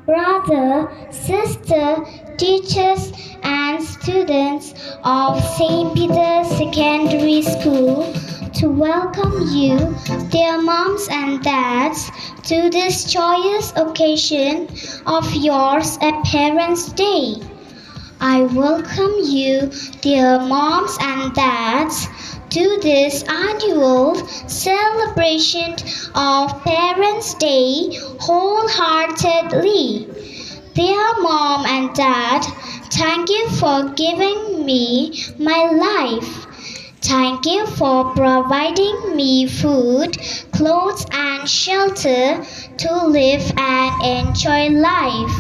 brother, sister, teachers, and students of St. Peter's Secondary School to welcome you, dear moms and dads, to this joyous occasion of yours at Parents' Day. I welcome you, dear moms and dads, to this annual celebration of Parents' Day wholeheartedly. Dear mom and dad, thank you for giving me my life. Thank you for providing me food, clothes, and shelter to live and enjoy life.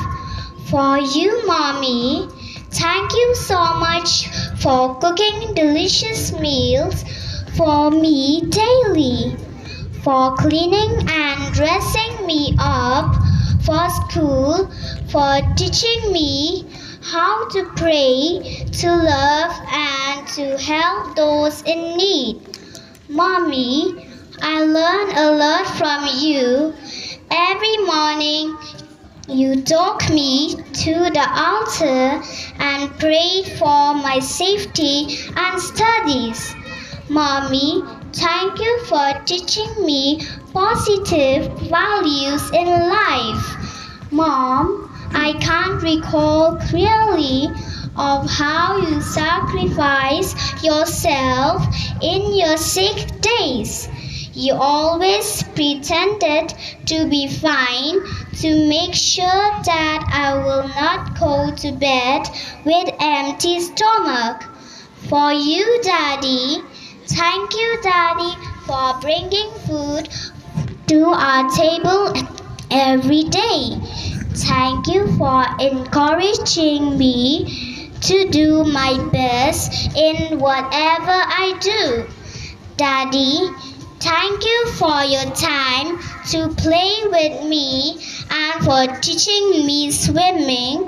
For you, mommy, thank you so much for cooking delicious meals for me daily, for cleaning and dressing me up for school, for teaching me how to pray, to love, and to help those in need. Mommy, I learn a lot from you. Every morning, you took me to the altar and prayed for my safety and studies. Mommy, thank you for teaching me positive values in life. Mom, I can't recall clearly of how you sacrifice yourself in your sick days. You always pretended to be fine to make sure that I will not go to bed with empty stomach. For you, Daddy, thank you, Daddy, for bringing food to our table every day. Thank you for encouraging me to do my best in whatever I do. Daddy, thank you for your time to play with me and for teaching me swimming.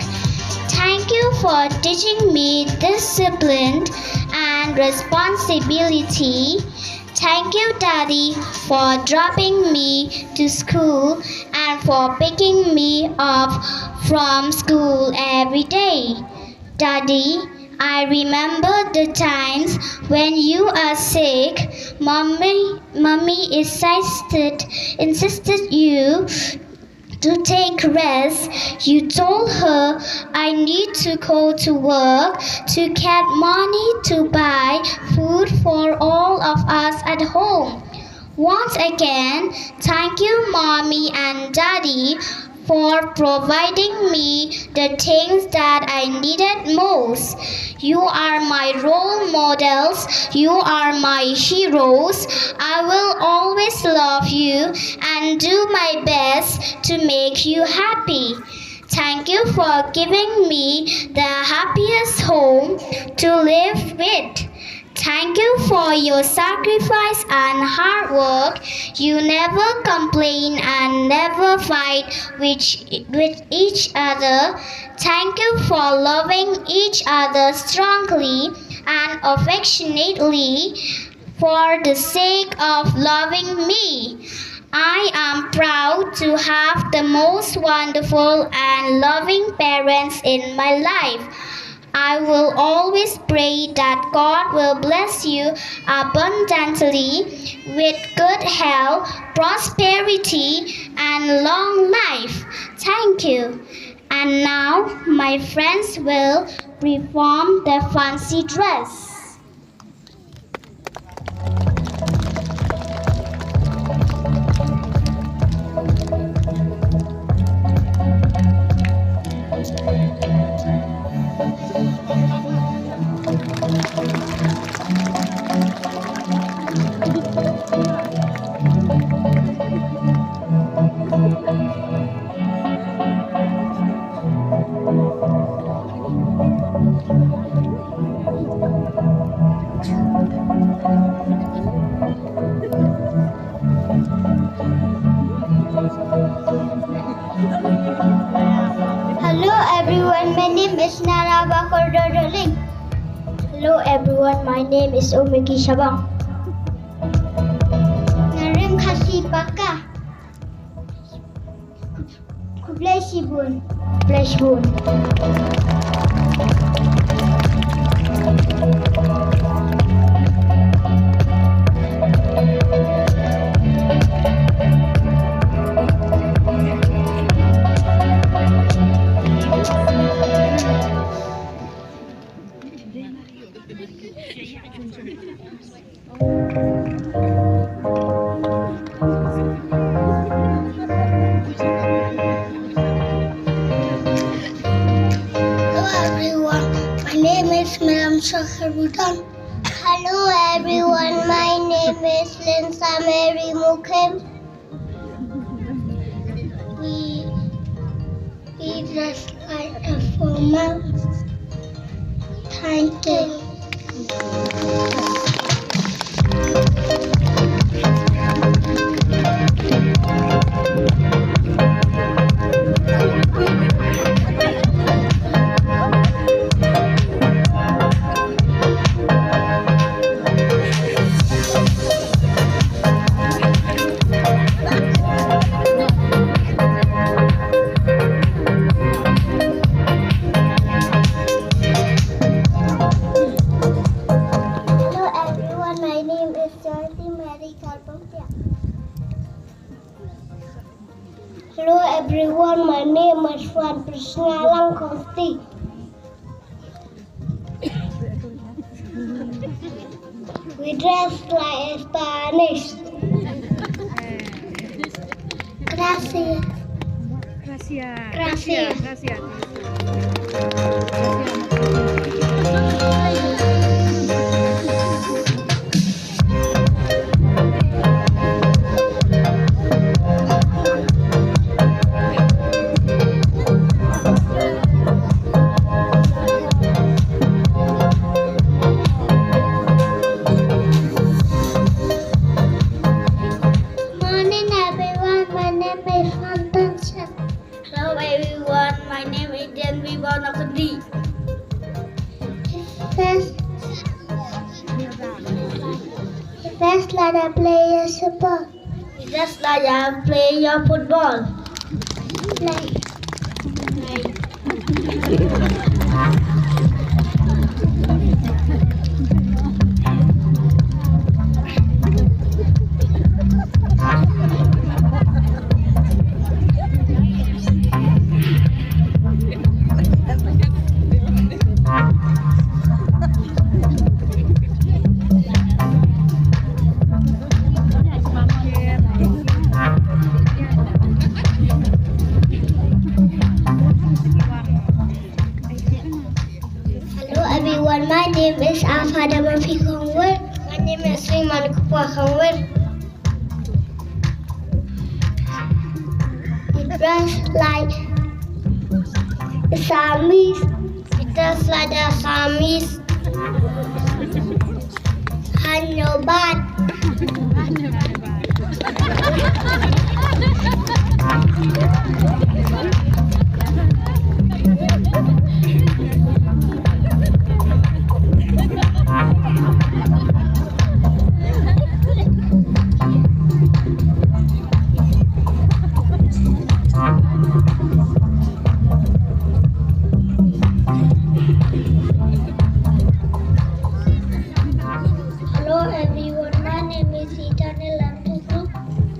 Thank you for teaching me discipline and responsibility. Thank you, Daddy, for dropping me to school and for picking me up from school every day. Daddy, I remember the times when you are sick. Mommy insisted you to take rest. You told her I need to go to work to get money to buy food for all of us at home. Once again, thank you, Mommy and Daddy, for providing me the things that I needed most. You are my role models. You are my heroes. I will always love you and do my best to make you happy. Thank you for giving me the happiest home to live with. Thank you for your sacrifice and hard work. You never complain and never fight with each other. Thank you for loving each other strongly and affectionately for the sake of loving me. I am proud to have the most wonderful and loving parents in my life. I will always pray that God will bless you abundantly with good health, prosperity, and long life. Thank you. And now my friends will perform the fancy dress. Hello everyone, my name is Nana Bakar Darling. Hello everyone, my name is Omiki Shabang. Terima kasih Paka. Kublai fleshy bone. Flesh bone. Hello everyone, my name is Linsa Mary Mukhem. We dress like a formal. Thank you. Hello everyone, my name is Juan Prisnalang Kosti. We dress like Spanish. Gracias. Hello everyone, my name is Itynnad. Just like I play your football. Just like I play your football. Everyone, my name is Afada Mafi Kongwer. My name is Sriman Kupwa Kongwer. We dress like Assamese. We dress like Assamese. Hanyobad. Hello everyone, my name is Itynnad.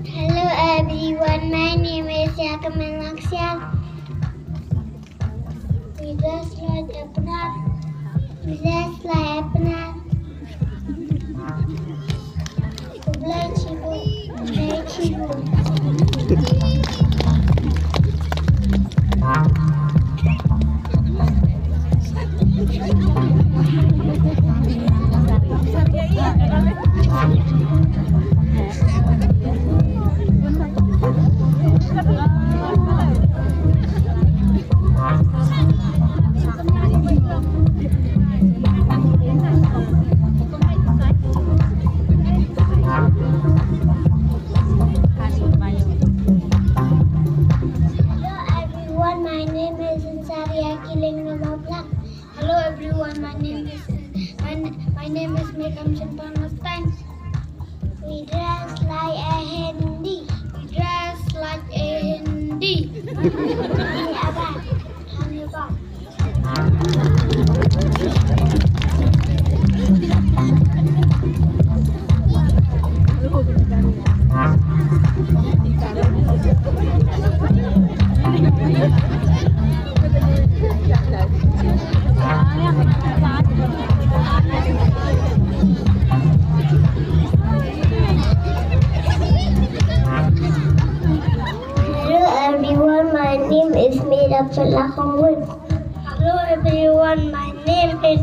Hello everyone, my name is Yakaman Laksyan. We dress like Itynnad. We dress like Itynnad. Blay Chibu. Hello everyone, my name is Megam Chintanastan. We dress like a Hindi. We dress like a Hindi. เป็นละของวิน Hello everyone, my name is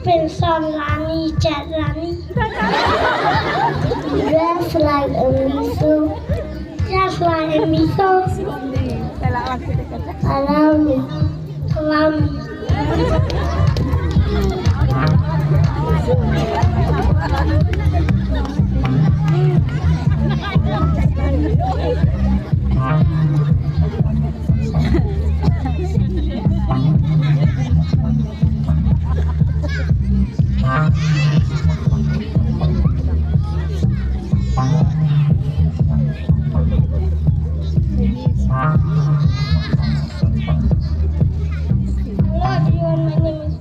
Pinson Rani Chatrani. Dress like a miso. Just like a miso. Allow me. Allow me. Hello everyone, my name is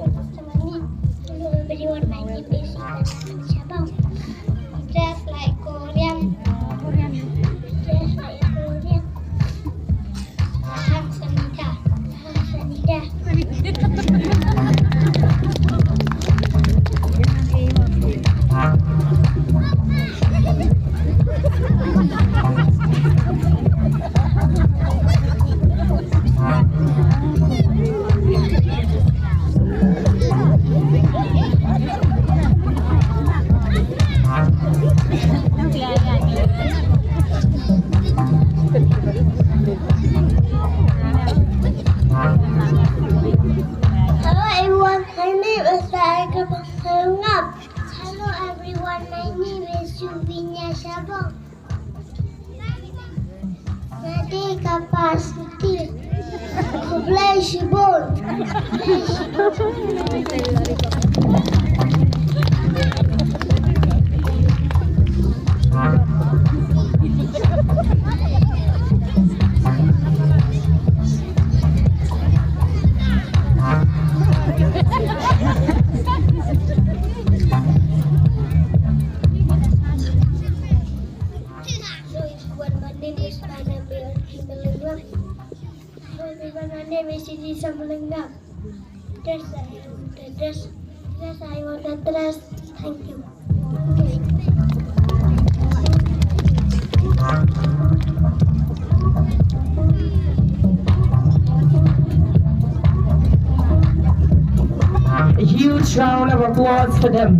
Hello everyone, my name is Subinya Shabong. Nanti kapas stil, kublai shibon. My name is Siti Sambalingam. Dress I want a dress. Thank you. A huge round of applause for them.